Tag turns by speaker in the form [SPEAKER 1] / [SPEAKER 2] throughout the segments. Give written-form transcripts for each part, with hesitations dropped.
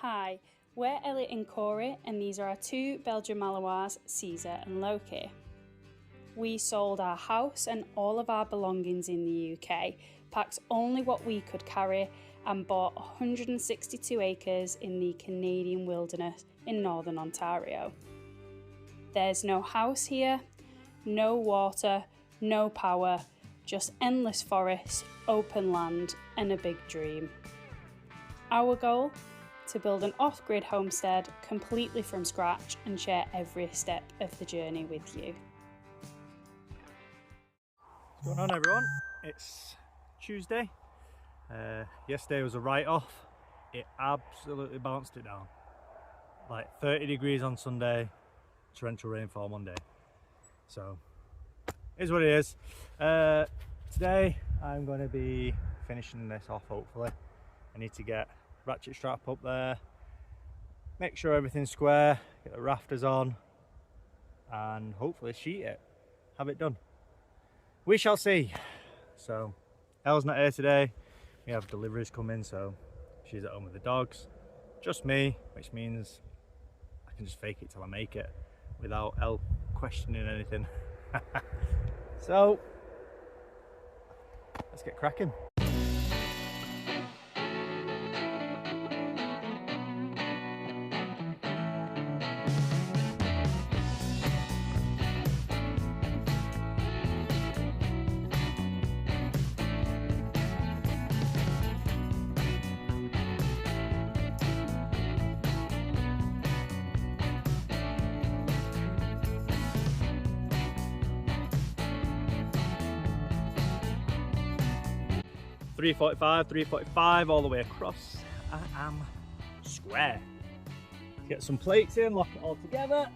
[SPEAKER 1] Hi, we're Elliot and Corey, and these are our two Belgian Malinois, Caesar and Loki. We sold our house and all of our belongings in the UK, packed only what we could carry, and bought 162 acres in the Canadian wilderness in northern Ontario. There's no house here, no water, no power, just endless forests, open land, and a big dream. Our goal? To build an off-grid homestead completely from scratch and share every step of the journey with you.
[SPEAKER 2] What's going on, everyone? It's Tuesday. Yesterday was a write-off. It absolutely bounced it down. Like 30 degrees on Sunday, torrential rainfall Monday. So, it is what it is. Today I'm going to be finishing this off, hopefully. I need to get ratchet strap up there, make sure everything's square, get the rafters on, and hopefully sheet it, have it done. We shall see. So Elle's not here today, we have deliveries coming, so she's at home with the dogs, just me, which means I can just fake it till I make it without Elle questioning anything. So let's get cracking. .345 all the way across. I am square. Get some plates in, lock it all together.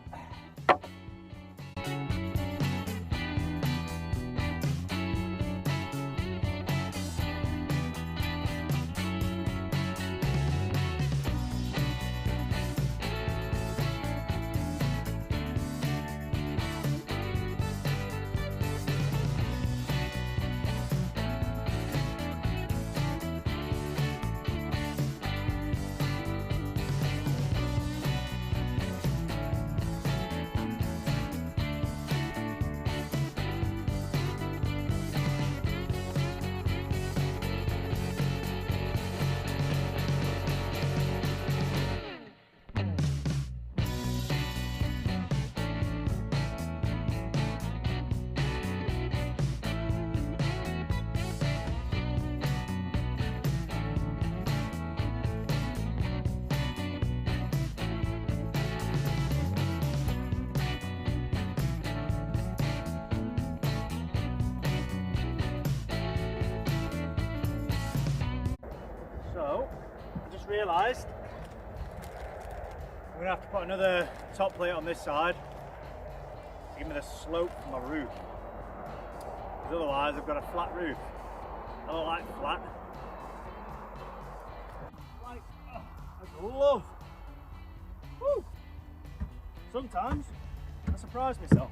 [SPEAKER 2] So, I just realised I'm going to have to put another top plate on this side to give me the slope for my roof. Because otherwise I've got a flat roof. I don't like flat. Like, I love. Woo! Sometimes I surprise myself.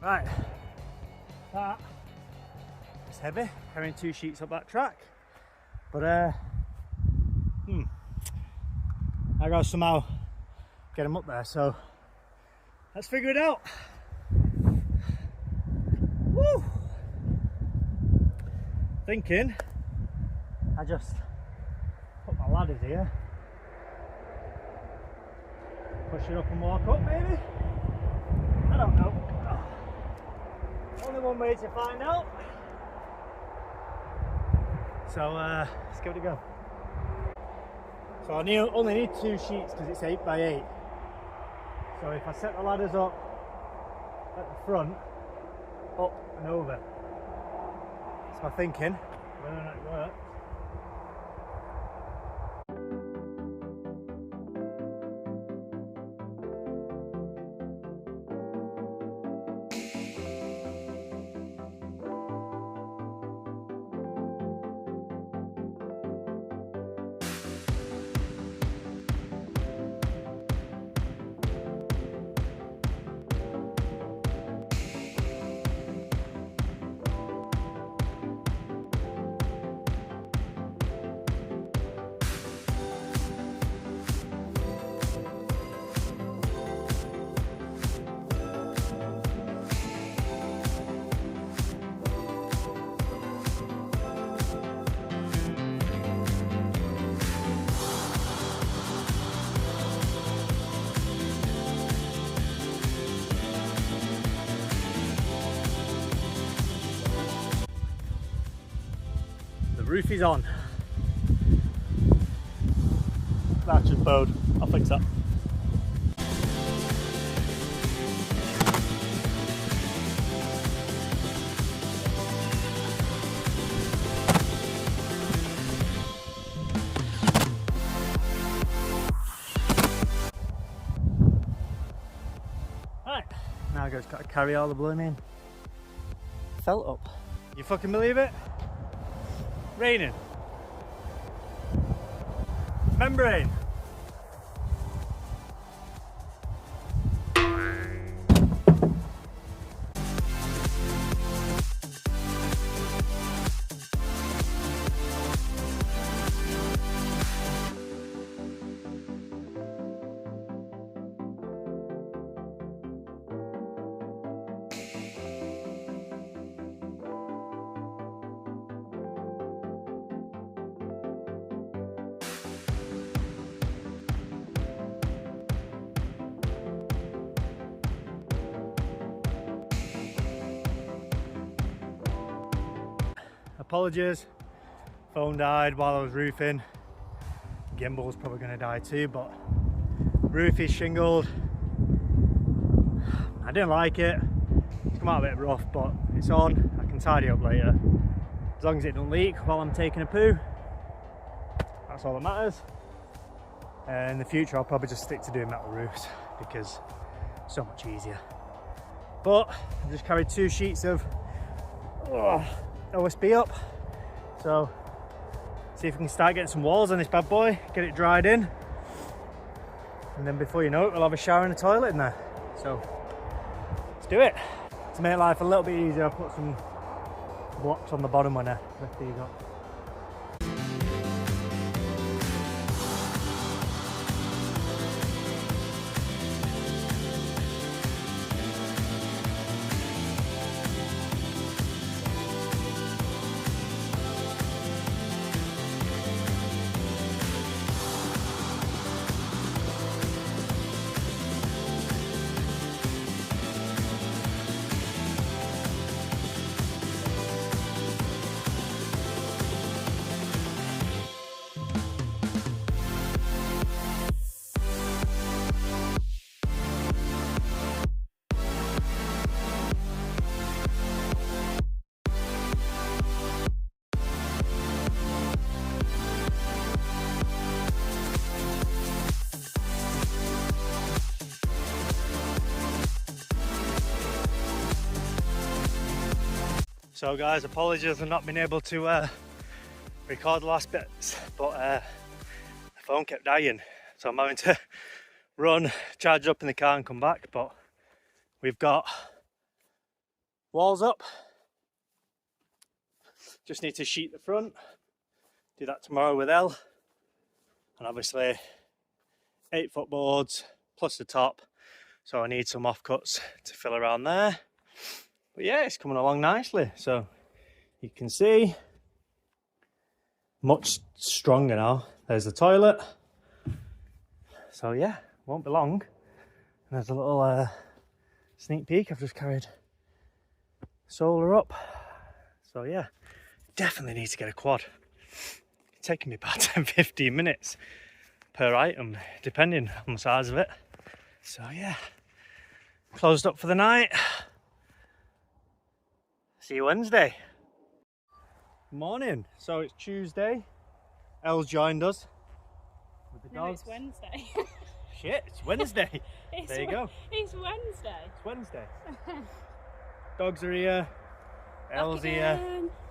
[SPEAKER 2] Right, that is heavy, carrying 2 sheets up that track, but I gotta somehow get them up there, so let's figure it out. Woo! Thinking I just put my ladders here, push it up and walk up maybe? I don't know. Only one way to find out. So let's give it a go. So I only need 2 sheets because it's 8 by 8. So if I set the ladders up at the front, up and over. That's my thinking. Whether or not it works. Roof is on. That's just bowed. I'll fix that. Right, now I've just got to carry all the blooming felt up. You fucking believe it? Raining. Membrane. Apologies, phone died while I was roofing. Gimbal's probably going to die too, but roof is shingled. I didn't like it. It's come out a bit rough, but it's on. I can tidy up later. As long as it don't leak while I'm taking a poo, that's all that matters. In the future I'll probably just stick to doing metal roofs because it's so much easier. But I just carried 2 sheets of OSB up, so see if we can start getting some walls on this bad boy, get it dried in, and then before you know it we'll have a shower and a toilet in there. So let's do it. To make life a little bit easier, I'll put some blocks on the bottom when I lift these up. So guys, apologies for not being able to record the last bits, but the phone kept dying, so I'm having to run, charge up in the car and come back. But we've got walls up, just need to sheet the front, do that tomorrow with Elle, and obviously 8-foot boards plus the top, so I need some offcuts to fill around there. But yeah, it's coming along nicely. So you can see, much stronger now. There's the toilet. So yeah, won't be long. And there's a little sneak peek. I've just carried solar up. So yeah, definitely need to get a quad. It's taking me about 10-15 minutes per item, depending on the size of it. So yeah, closed up for the night. See you Wednesday. Morning. So it's Tuesday. Elle's joined us with the dogs.
[SPEAKER 1] No, it's Wednesday.
[SPEAKER 2] Shit, it's Wednesday. There you go.
[SPEAKER 1] It's Wednesday.
[SPEAKER 2] It's Wednesday. Dogs are here. Elle's here.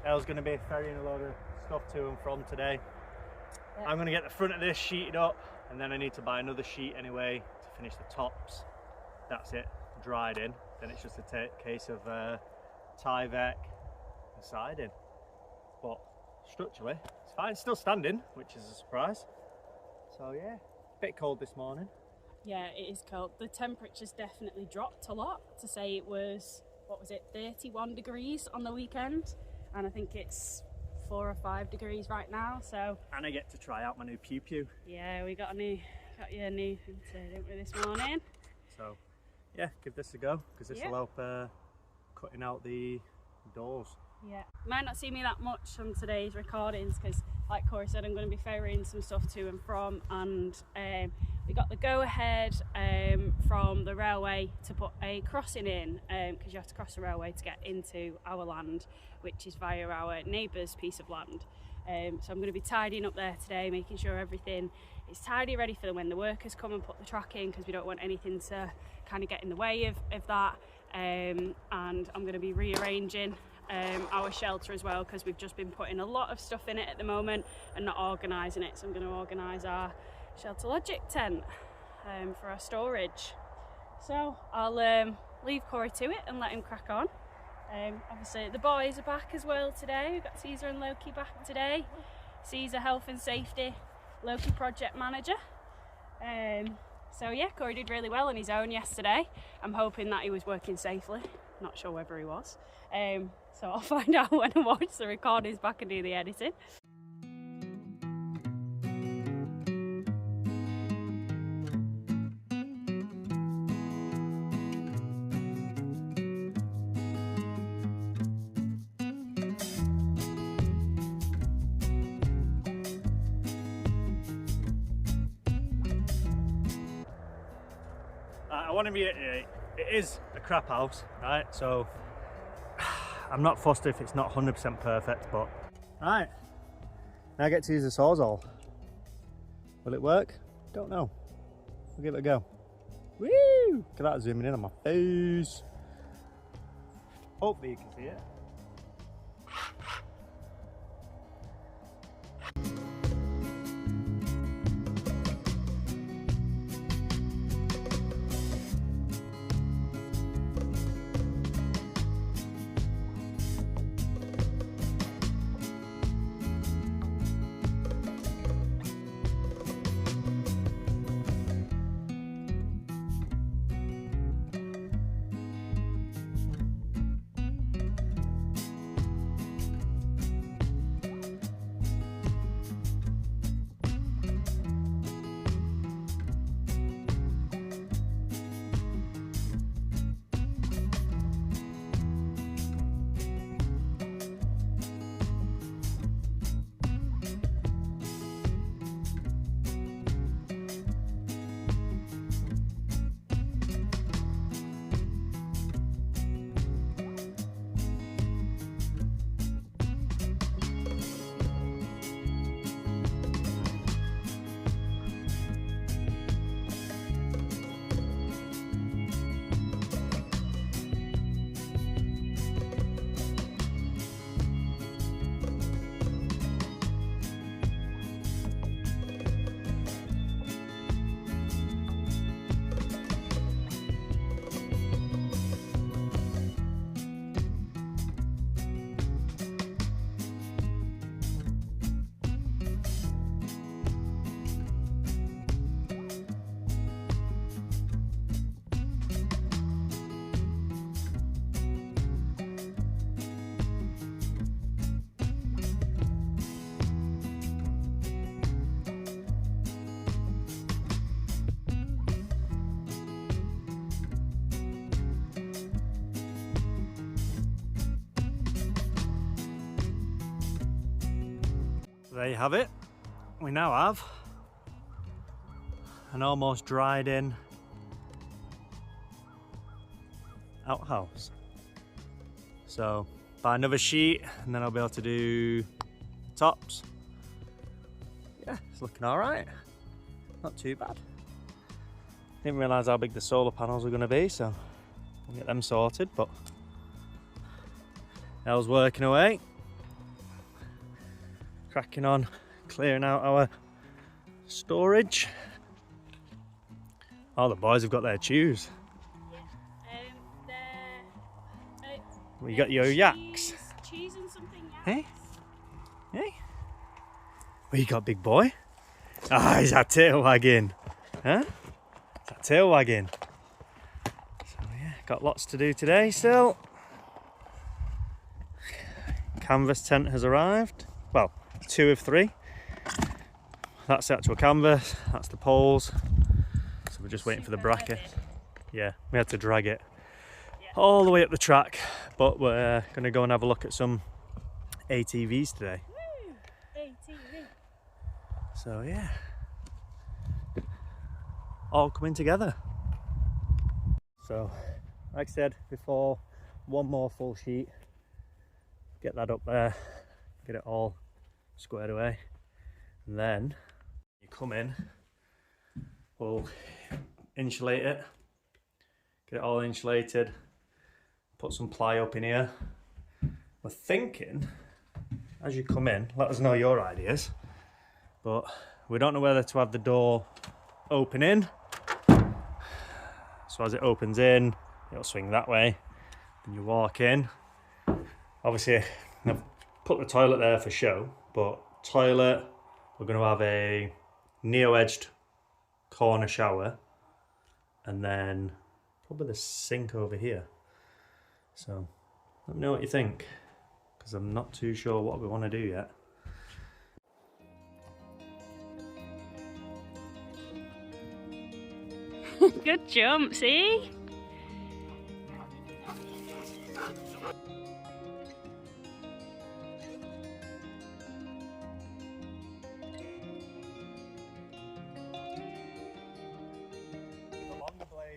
[SPEAKER 2] Elle's going to be ferrying a load of stuff to and from today. Yep. I'm going to get the front of this sheeted up, and then I need to buy another sheet anyway to finish the tops. That's it, dried in. Then it's just a case of Tyvek and siding. But structurally, it's fine. It's still standing, which is a surprise. So yeah, bit cold this morning.
[SPEAKER 1] Yeah, it is cold. The temperature's definitely dropped a lot. To say it was, what was it, 31 degrees on the weekend, and I think it's 4 or 5 degrees right now. So. And
[SPEAKER 2] I get to try out my new pew pew.
[SPEAKER 1] Yeah, we got your new thing today, didn't we, this morning?
[SPEAKER 2] So yeah, give this a go, because this will help cutting out the doors.
[SPEAKER 1] Yeah, you might not see me that much on today's recordings because, like Corey said, I'm going to be ferrying some stuff to and from, and we got the go-ahead from the railway to put a crossing in, because you have to cross the railway to get into our land, which is via our neighbour's piece of land. So I'm going to be tidying up there today, making sure everything is tidy, ready for when the workers come and put the track in, because we don't want anything to kind of get in the way of that. And I'm going to be rearranging our shelter as well, because we've just been putting a lot of stuff in it at the moment and not organising it. So I'm going to organise our Shelter Logic tent for our storage. So I'll leave Corey to it and let him crack on. Obviously the boys are back as well today. We've got Caesar and Loki back today. Caesar health and safety, Loki project manager. So yeah, Corey did really well on his own yesterday. I'm hoping that he was working safely. Not sure whether he was. So I'll find out when I watch the recordings back and do the editing.
[SPEAKER 2] I want to reiterate, it is a crap house, right? So I'm not fussed if it's not 100% perfect, but right, now I get to use the Sawzall. Will it work? Don't know. We'll give it a go. Woo! Look at that zooming in on my face. Hopefully you can see it. there you have it. We now have an almost dried in outhouse. So buy another sheet and then I'll be able to do tops. Yeah, it's looking all right. Not too bad. Didn't realise how big the solar panels were going to be, so we'll get them sorted. But Elle's working away, cracking on, clearing out our storage. Oh, the boys have got their chews. Well, you got your yaks.
[SPEAKER 1] Cheese and something else.
[SPEAKER 2] Hey? Hey? What you got, big boy? Ah, he's that tail wagging. Huh? Is that tail wagging? So yeah, got lots to do today still. Canvas tent has arrived. Well, 2 of 3. That's the actual canvas, that's the poles. So we're just waiting for the bracket. Yeah, we had to drag it all the way up the track, but we're going to go and have a look at some ATVs today.
[SPEAKER 1] Woo! ATV.
[SPEAKER 2] So yeah, all coming together. So like I said before, one more full sheet, get that up there, get it all squared away, and then you come in, we'll insulate it, get it all insulated, put some ply up in here. We're thinking, as you come in, let us know your ideas, but we don't know whether to have the door open in, so as it opens in, it'll swing that way, then you walk in. Obviously, I've put the toilet there for show, but toilet, we're going to have a neo-edged corner shower, and then probably the sink over here. So let me know what you think, because I'm not too sure what we want to do yet.
[SPEAKER 1] Good jump, see?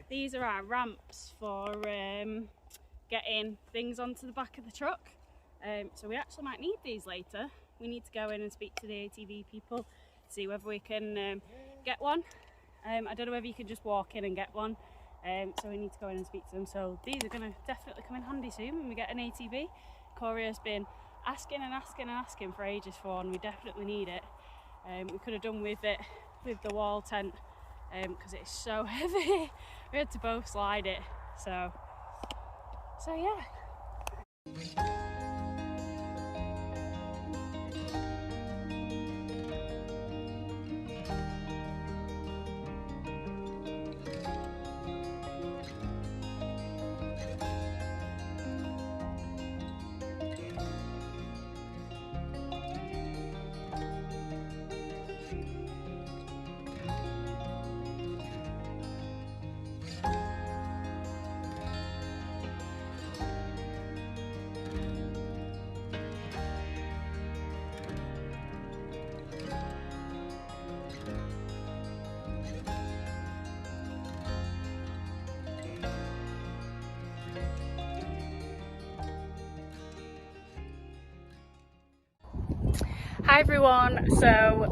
[SPEAKER 1] These are our ramps for getting things onto the back of the truck. So we actually might need these later. We need to go in and speak to the ATV people, see whether we can get one. I don't know whether you can just walk in and get one. So we need to go in and speak to them. So these are going to definitely come in handy soon when we get an ATV. Corey has been asking and asking and asking for ages for one. We definitely need it. We could have done with it with the wall tent because it's so heavy. We had to both slide it. So yeah. Hi everyone, so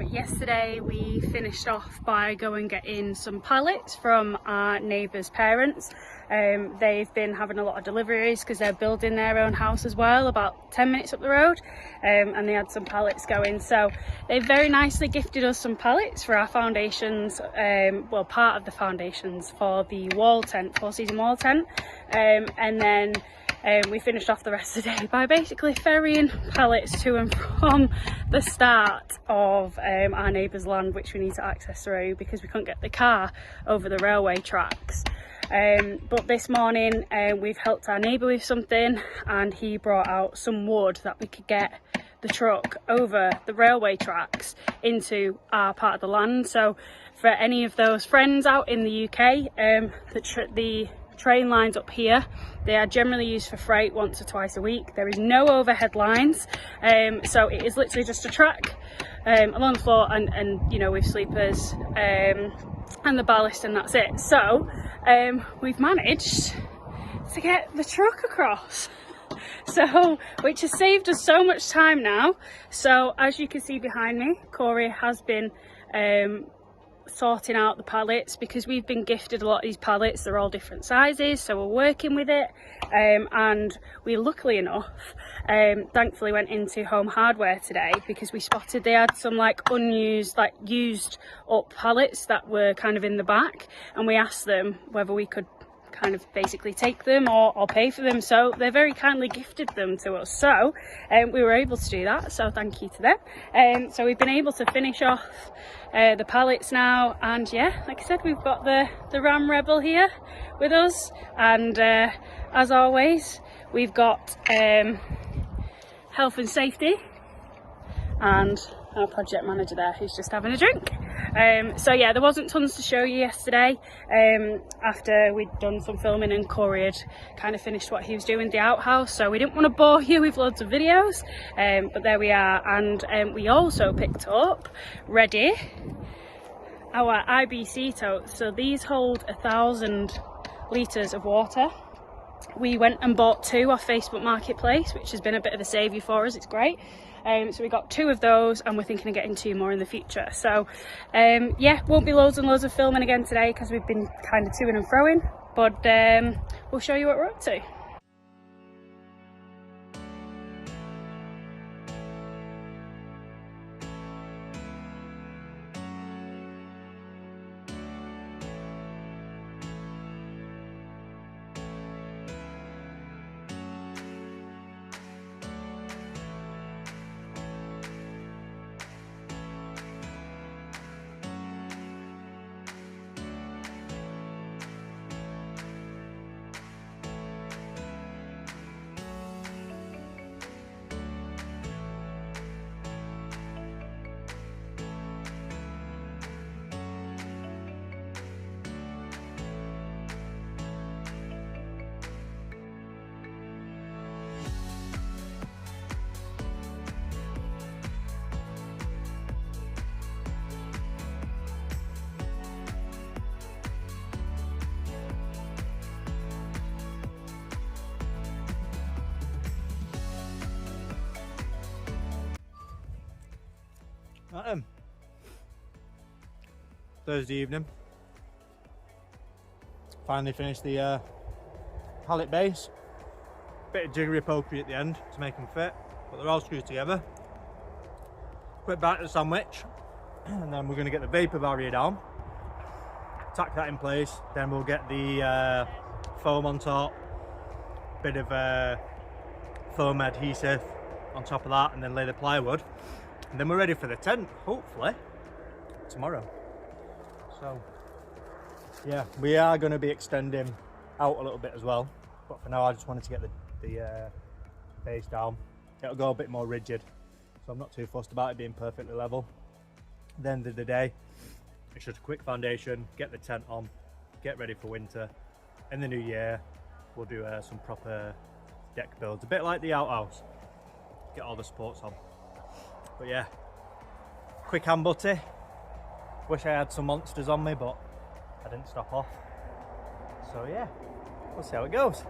[SPEAKER 1] yesterday we finished off by going getting some pallets from our neighbours' parents. They've been having a lot of deliveries because they're building their own house as well, about 10 minutes up the road, and they had some pallets going. So they very nicely gifted us some pallets for our foundations, well, part of the foundations for the wall tent, 4-season wall tent, and then we finished off the rest of the day by basically ferrying pallets to and from the start of our neighbour's land, which we need to access through because we couldn't get the car over the railway tracks. But this morning we've helped our neighbour with something, and he brought out some wood that we could get the truck over the railway tracks into our part of the land. So for any of those friends out in the UK, the train lines up here. They are generally used for freight once or twice a week. There is no overhead lines, so it is literally just a track along the floor and you know, with sleepers and the ballast, and that's it. So we've managed to get the truck across, so which has saved us so much time now. So as you can see behind me, Corey has been sorting out the pallets, because we've been gifted a lot of these pallets. They're all different sizes, so we're working with it, and we luckily enough thankfully went into Home Hardware today, because we spotted they had some like unused, like used up pallets that were kind of in the back, and we asked them whether we could kind of basically take them or pay for them, so they very kindly gifted them to us. So we were able to do that, so thank you to them. So we've been able to finish off the pallets now, and yeah, like I said, we've got the Ram Rebel here with us, and as always we've got health and safety and our project manager there, who's just having a drink. So yeah, there wasn't tons to show you yesterday after we'd done some filming and Corey had kind of finished what he was doing, the outhouse, so we didn't want to bore you with loads of videos, but there we are. And we also picked up ready our IBC totes. So these hold 1,000 litres of water. We went and bought 2 off Facebook Marketplace, which has been a bit of a saviour for us. It's great. So we got 2 of those, and we're thinking of getting 2 more in the future. So yeah, won't be loads and loads of filming again today, because we've been kind of to-ing and fro-ing, but we'll show you what we're up to.
[SPEAKER 2] Thursday evening, finally finished the pallet base. Bit of jiggery pokery at the end to make them fit, but they're all screwed together. Quick bite of the sandwich, and then we're going to get the vapor barrier down, tack that in place, then we'll get the foam on top, bit of foam adhesive on top of that, and then lay the plywood, and then we're ready for the tent, hopefully tomorrow. So yeah, we are going to be extending out a little bit as well, but for now I just wanted to get the base down. It'll go a bit more rigid, so I'm not too fussed about it being perfectly level. At the end of the day, it's just a quick foundation, get the tent on, get ready for winter. In the new year we'll do some proper deck builds, a bit like the outhouse, get all the supports on. But yeah, quick hand butty. Wish I had some monsters on me, but I didn't stop off. So yeah, we'll see how it goes.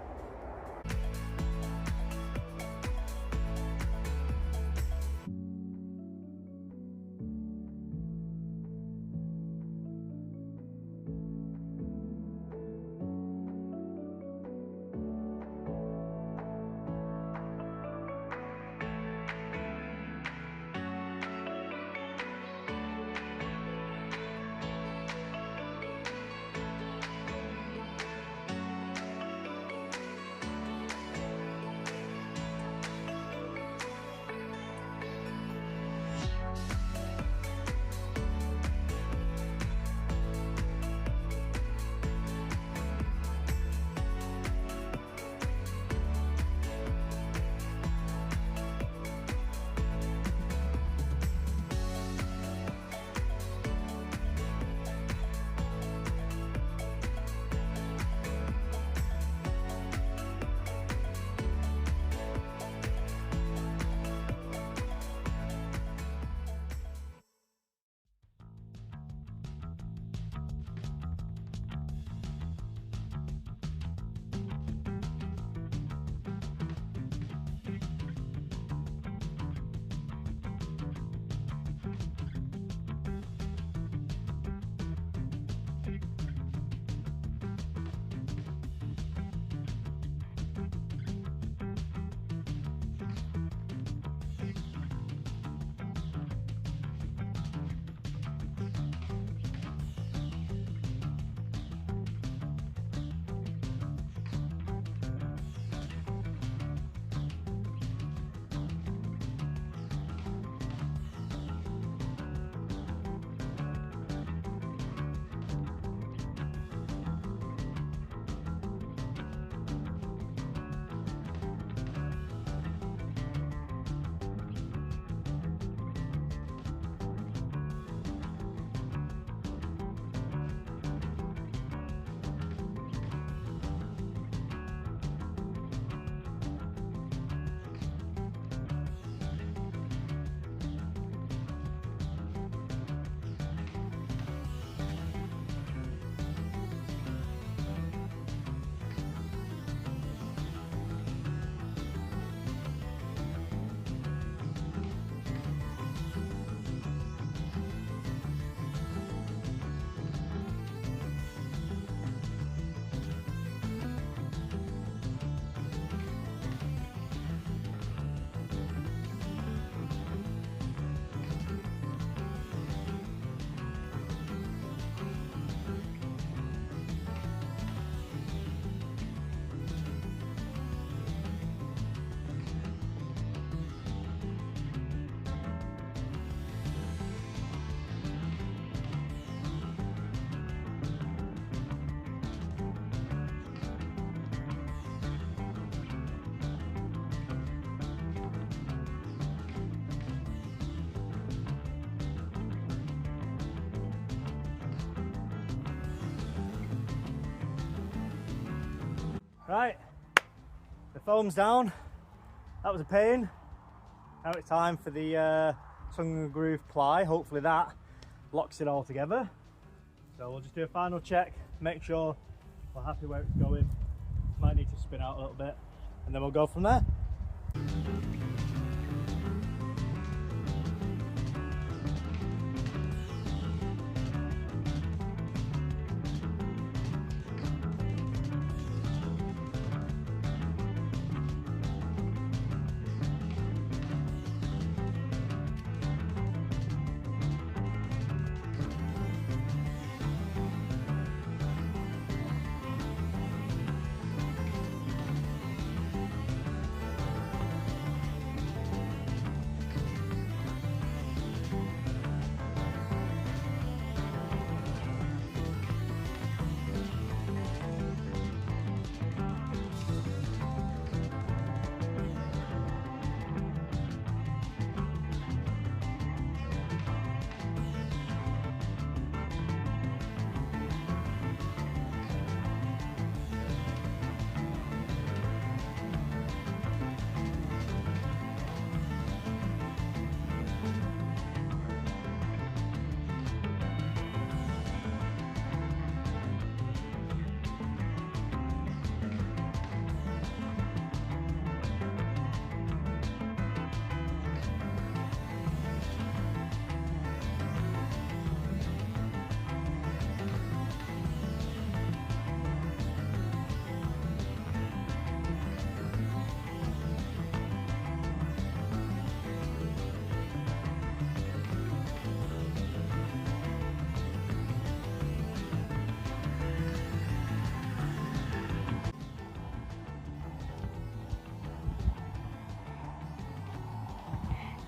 [SPEAKER 2] Right, the foam's down. That was a pain. Now it's time for the tongue and groove ply. Hopefully that locks it all together. So we'll just do a final check, make sure we're happy where it's going. Might need to spin out a little bit, and then we'll go from there.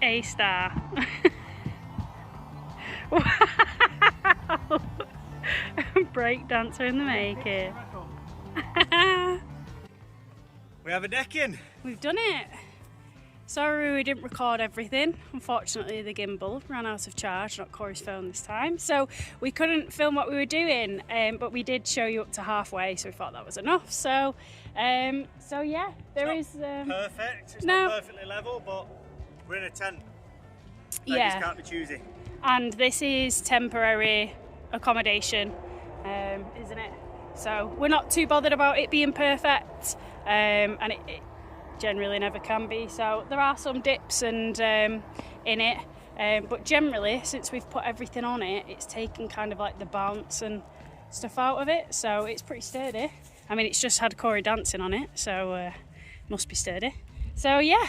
[SPEAKER 1] A star. Wow! Break dancer in the making.
[SPEAKER 2] We have a decking.
[SPEAKER 1] We've done it. Sorry we didn't record everything. Unfortunately the gimbal ran out of charge, not Corey's phone this time, so we couldn't film what we were doing, but we did show you up to halfway, so we thought that was enough. So yeah, there is
[SPEAKER 2] perfect. It's
[SPEAKER 1] no,
[SPEAKER 2] not perfectly level, but we're in a tent.
[SPEAKER 1] Yeah.
[SPEAKER 2] Just can't be choosy.
[SPEAKER 1] And this is temporary accommodation, isn't it? So we're not too bothered about it being perfect, and it generally never can be. So there are some dips and in it, but generally, since we've put everything on it, it's taken kind of like the bounce and stuff out of it. So it's pretty sturdy. I mean, it's just had Corey dancing on it, so must be sturdy. So yeah.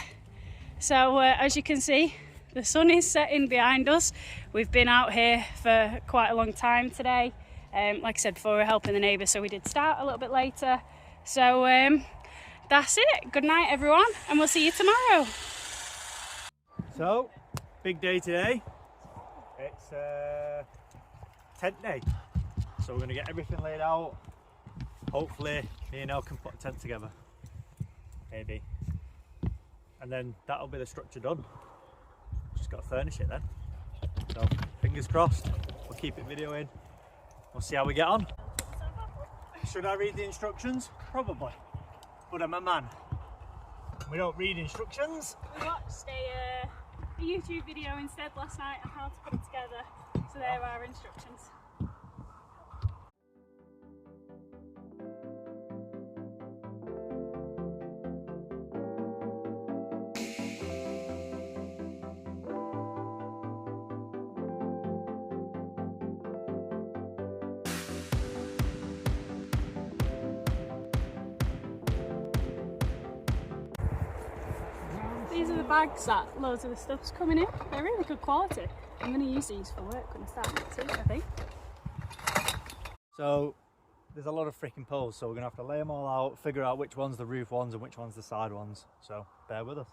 [SPEAKER 1] So as you can see, the sun is setting behind us. We've been out here for quite a long time today. Like I said before, we're helping the neighbours, so we did start a little bit later. So that's it. Good night, everyone, and we'll see you tomorrow.
[SPEAKER 2] So, big day today. It's tent day. So we're going to get everything laid out. Hopefully, me and Elle can put a tent together. Maybe. And then that'll be the structure done. Just got to furnish it then. So fingers crossed, we'll keep it videoing. We'll see how we get on. Should I read the instructions? Probably. But I'm a man. We don't read instructions.
[SPEAKER 1] We watched a YouTube video instead last night on how to put it together. So there are instructions. These are the bags that loads of the stuff's coming in. They're really good quality. I'm going to use these for work when I start next week, I think.
[SPEAKER 2] So there's a lot of freaking poles, so we're going to have to lay them all out, figure out which one's the roof ones and which one's the side ones. So bear with us.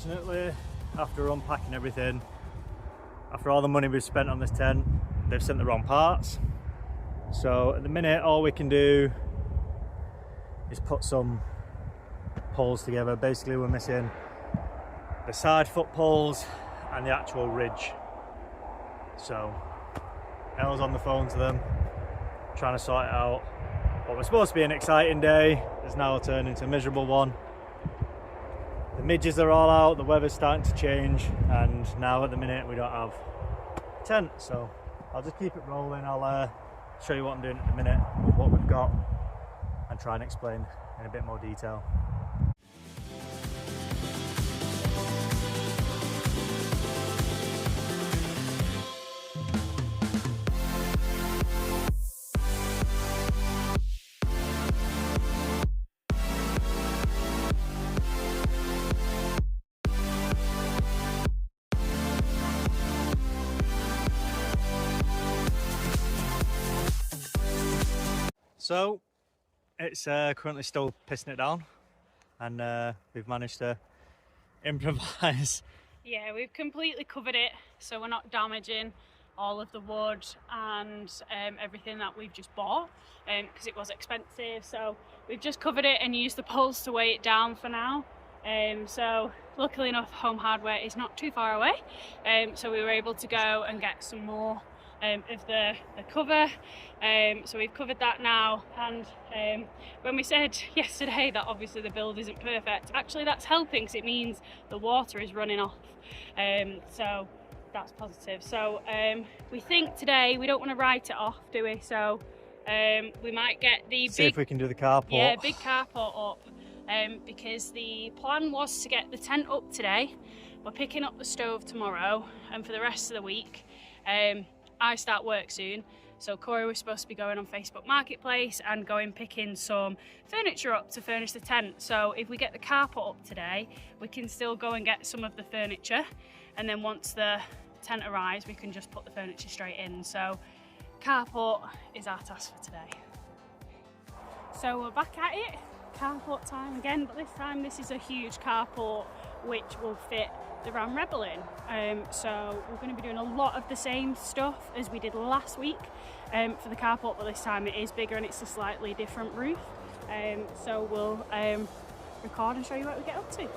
[SPEAKER 2] Unfortunately, after unpacking everything, after all the money we've spent on this tent, they've sent the wrong parts. So at the minute, all we can do is put some poles together. Basically, we're missing the side foot poles and the actual ridge. So Elle's on the phone to them, trying to sort it out. What was supposed to be an exciting day has now turned into a miserable one. The midges are all out, the weather's starting to change, and now at the minute we don't have a tent. So I'll just keep it rolling. I'll show you what I'm doing at the minute with what we've got and try and explain in a bit more detail. So it's currently still pissing it down, and we've managed to improvise.
[SPEAKER 1] Yeah, we've completely covered it so we're not damaging all of the wood and everything that we've just bought, because it was expensive. So we've just covered it and used the poles to weigh it down for now. So luckily enough, Home Hardware is not too far away, so we were able to go and get some more of the cover. So we've covered that now, and when we said yesterday that obviously the build isn't perfect, actually that's helping, because it means the water is running off, so that's positive. So we think today we don't want to write it off, do we? So we might get the
[SPEAKER 2] See if we can do the carport.
[SPEAKER 1] Yeah, big carport up, because the plan was to get the tent up today. We're picking up the stove tomorrow, and for the rest of the week I start work soon, so Corey was supposed to be going on Facebook Marketplace and going picking some furniture up to furnish the tent. So if we get the carport up today, we can still go and get some of the furniture, and then once the tent arrives we can just put the furniture straight in. So carport is our task for today. So we're back at it, carport time again, but this time this is a huge carport which will fit the Ram Rebel in. So we're going to be doing a lot of the same stuff as we did last week for the carport, but this time it is bigger and it's a slightly different roof. So we'll record and show you what we get up to.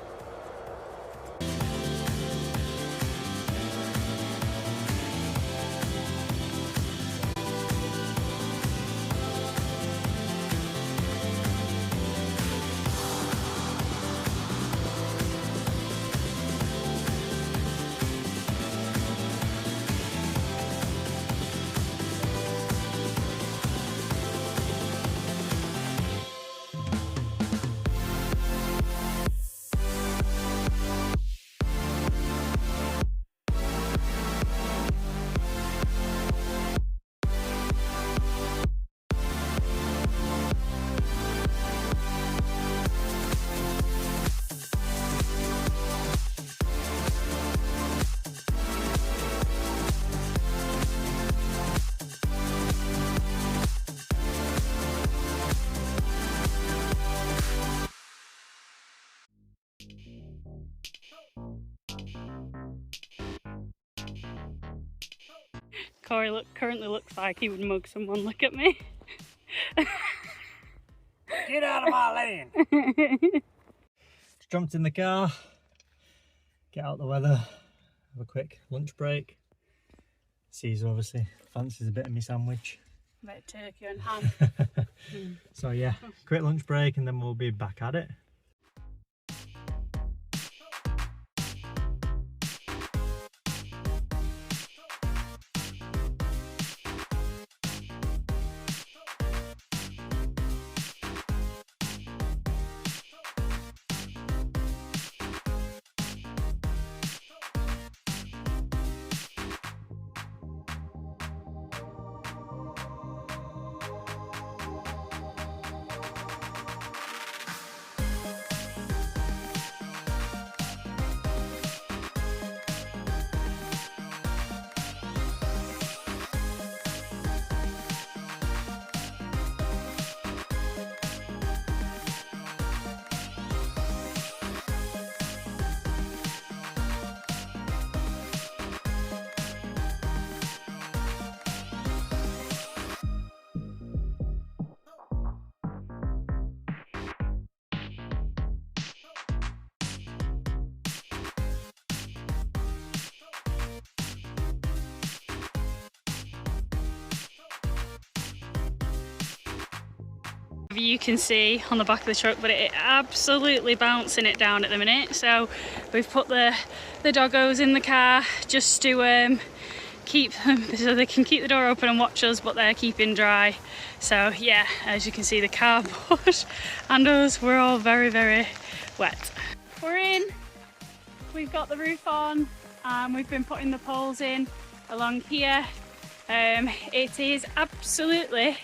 [SPEAKER 1] Corey currently looks like he would mug someone. Look at me.
[SPEAKER 2] Get out of my lane! Just jumped in the car, get out the weather, have a quick lunch break. Caesar obviously fancies a bit of my sandwich.
[SPEAKER 1] A bit of turkey and ham.
[SPEAKER 2] So yeah, quick lunch break and then we'll be back at it.
[SPEAKER 1] You can see on the back of the truck, but it absolutely bouncing it down at the minute. So we've put the doggos in the car just to keep them, so they can keep the door open and watch us, but they're keeping dry. So yeah, as you can see, the carport and us, we're all very, very wet. We're in, we've got the roof on, and we've been putting the poles in along here. It is absolutely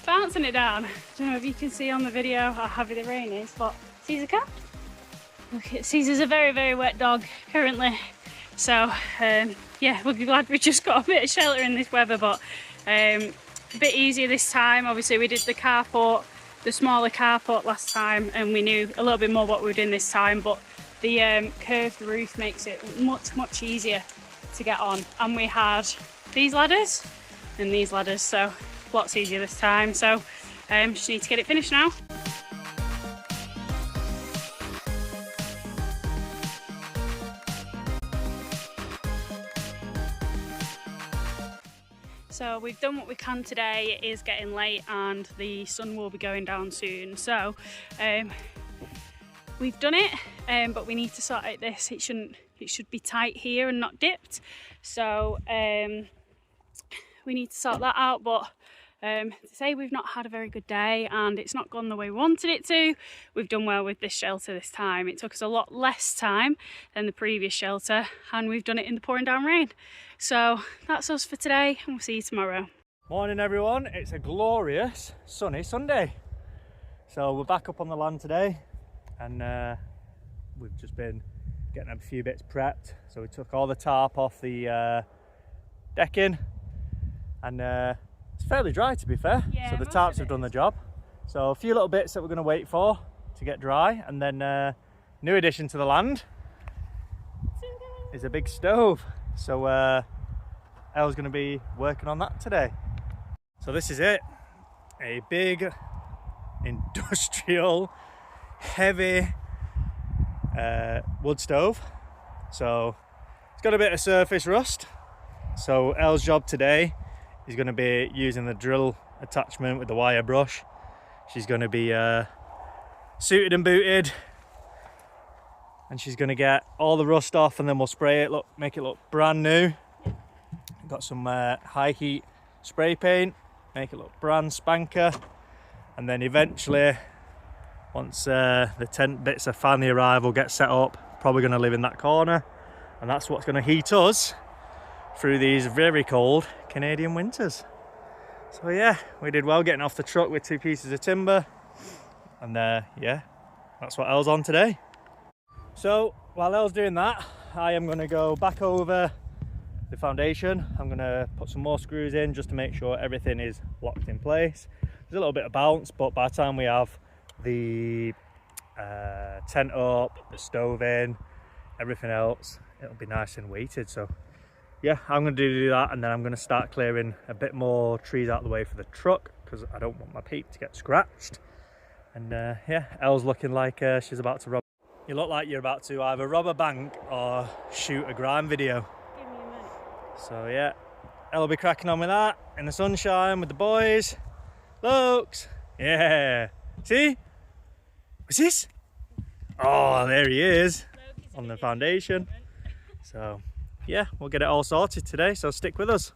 [SPEAKER 1] bouncing it down. I don't know if you can see on the video how heavy the rain is, but Caesar can. Look, Caesar's a very, very wet dog currently. So yeah, we'll be glad we just got a bit of shelter in this weather, but a bit easier this time. Obviously we did the carport, the smaller carport last time, and we knew a little bit more what we were doing this time, but the curved roof makes it much easier to get on. And we had these ladders and these ladders, so lots easier this time. So just need to get it finished now. So we've done what we can today. It is getting late and the sun will be going down soon. So we've done it, but we need to sort out this. It should be tight here and not dipped. So we need to sort that out, but to say we've not had a very good day and it's not gone the way we wanted it to. We've done well with this shelter this time. It took us a lot less time than the previous shelter, and we've done it in the pouring down rain. So that's us for today, and we'll see you tomorrow.
[SPEAKER 2] Morning everyone, it's a glorious sunny Sunday. So we're back up on the land today, and we've just been getting a few bits prepped. So we took all the tarp off the decking, and it's fairly dry to be fair. Yeah, so the tarps have done the job. So a few little bits that we're going to wait for to get dry, and then new addition to the land is a big stove. So Elle's going to be working on that today. So this is it, a big industrial heavy wood stove. So it's got a bit of surface rust. So Elle's job today is going to be using the drill attachment with the wire brush. She's going to be suited and booted, and she's going to get all the rust off, and then we'll spray it, make it look brand new. Got some high heat spray paint, make it look brand spanker, and then eventually, once the tent bits of finally arrive, we'll get set up. Probably going to live in that corner, and that's what's going to heat us through these very cold Canadian winters. So yeah, we did well getting off the truck with 2 pieces of timber, and yeah, that's what Elle's on today. So while Elle's doing that, I am going to go back over the foundation. I'm going to put some more screws in just to make sure everything is locked in place. There's a little bit of bounce, but by the time we have the tent up, the stove in, everything else, it'll be nice and weighted. So yeah, I'm going to do that, and then I'm going to start clearing a bit more trees out of the way for the truck, because I don't want my peak to get scratched. And yeah, Elle's looking like she's about to rob. You look like you're about to either rob a bank or shoot a grime video.
[SPEAKER 1] Give me a minute.
[SPEAKER 2] So yeah, Elle will be cracking on with that in the sunshine with the boys. Looks, yeah. See? What's this? Oh, there he is on the foundation. So yeah, we'll get it all sorted today, so stick with us.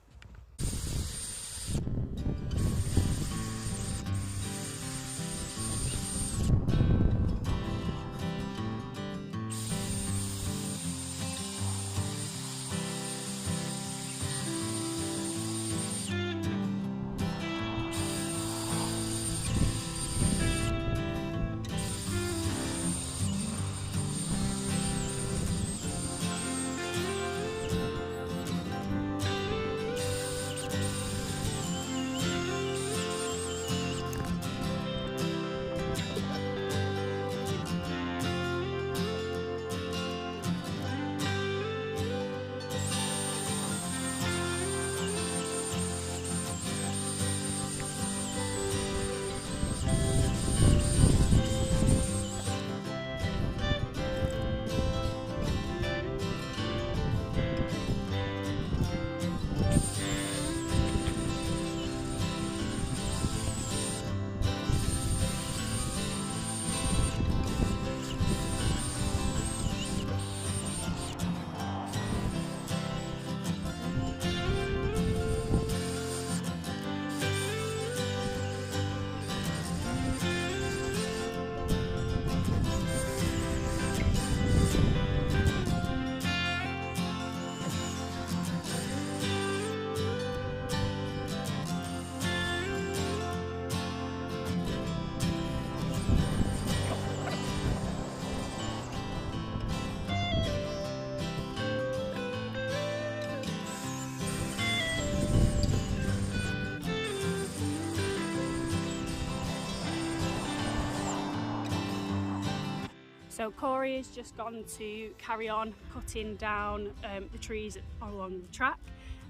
[SPEAKER 1] So Corey has just gone to carry on cutting down the trees along the track.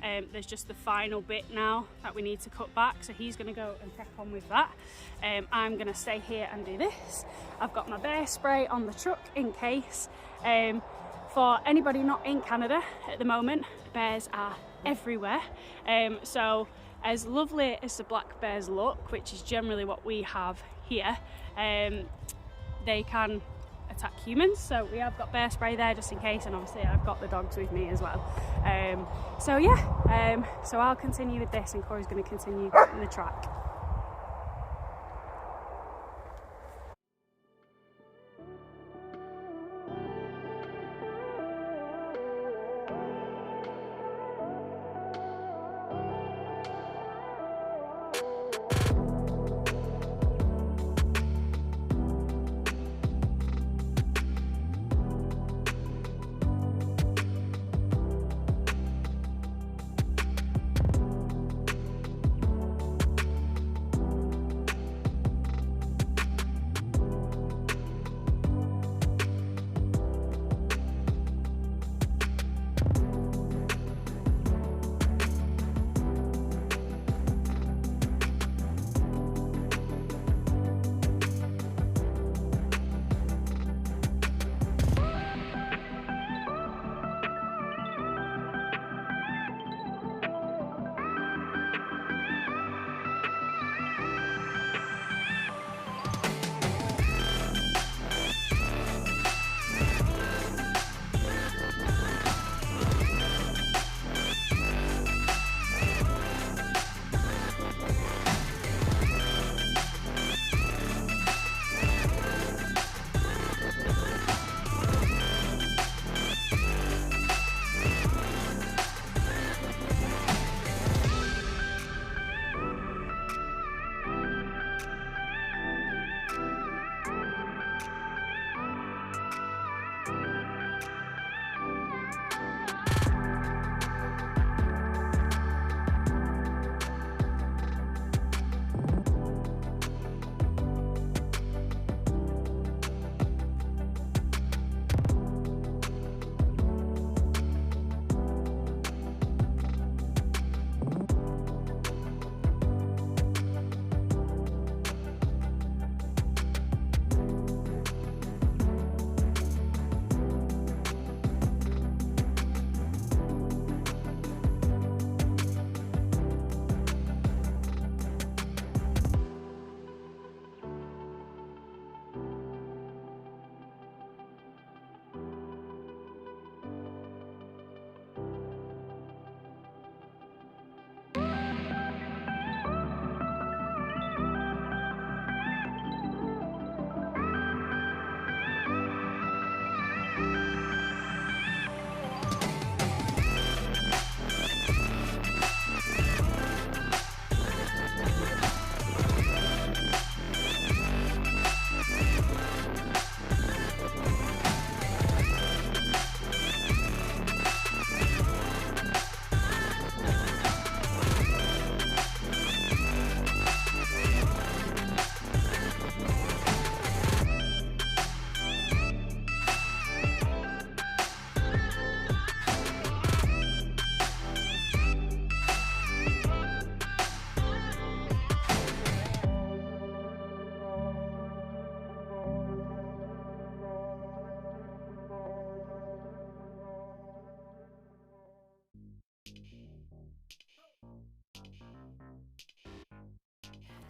[SPEAKER 1] There's just the final bit now that we need to cut back, so he's going to go and crack on with that. I'm going to stay here and do this. I've got my bear spray on the truck in case. For anybody not in Canada at the moment, bears are everywhere. So as lovely as the black bears look, which is generally what we have here, they can attack humans, so we have got bear spray there just in case, and obviously I've got the dogs with me as well. So yeah, so I'll continue with this and Corey's going to continue cutting the track.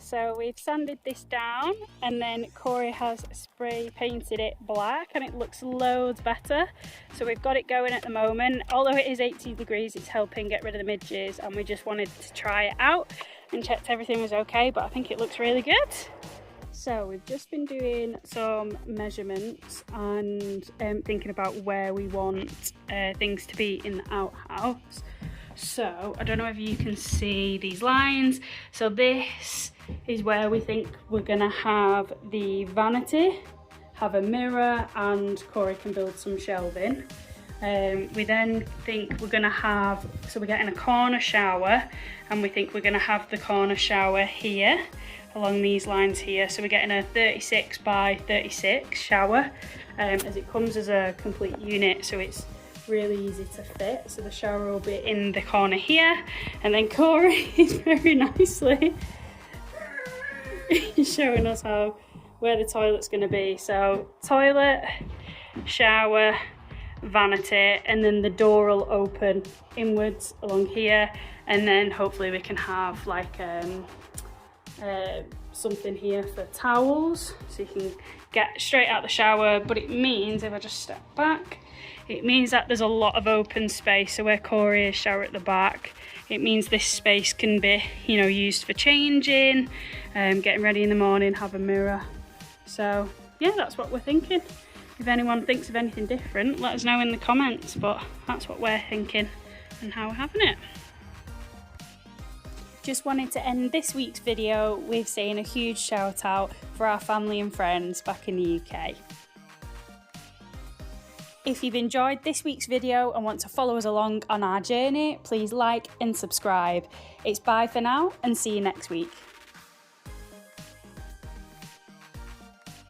[SPEAKER 1] So we've sanded this down and then Corey has spray painted it black and it looks loads better. So we've got it going at the moment. Although it is 80 degrees, it's helping get rid of the midges, and we just wanted to try it out and checked everything was okay, but I think it looks really good. So we've just been doing some measurements and thinking about where we want things to be in the outhouse. So I don't know if you can see these lines. So this is where we think we're gonna have the vanity, have a mirror, and Corey can build some shelving. We then think we're going to have, so we're getting a corner shower, and we think we're going to have the corner shower here along these lines here. So we're getting a 36 by 36 shower, as it comes as a complete unit, so it's really easy to fit. So the shower will be in the corner here, and then Corey is very nicely showing us where the toilet's going to be. So toilet, shower, vanity, and then the door will open inwards along here, and then hopefully we can have like something here for towels, so you can get straight out the shower. But it means, if I just step back, it means that there's a lot of open space. So where Corey is, shower at the back, it means this space can be, you know, used for changing, getting ready in the morning, have a mirror. So yeah, that's what we're thinking. If anyone thinks of anything different, let us know in the comments, but that's what we're thinking and how we're having it. Just wanted to end this week's video with saying a huge shout out for our family and friends back in the UK. If you've enjoyed this week's video and want to follow us along on our journey, please like and subscribe. It's bye for now, and see you next week.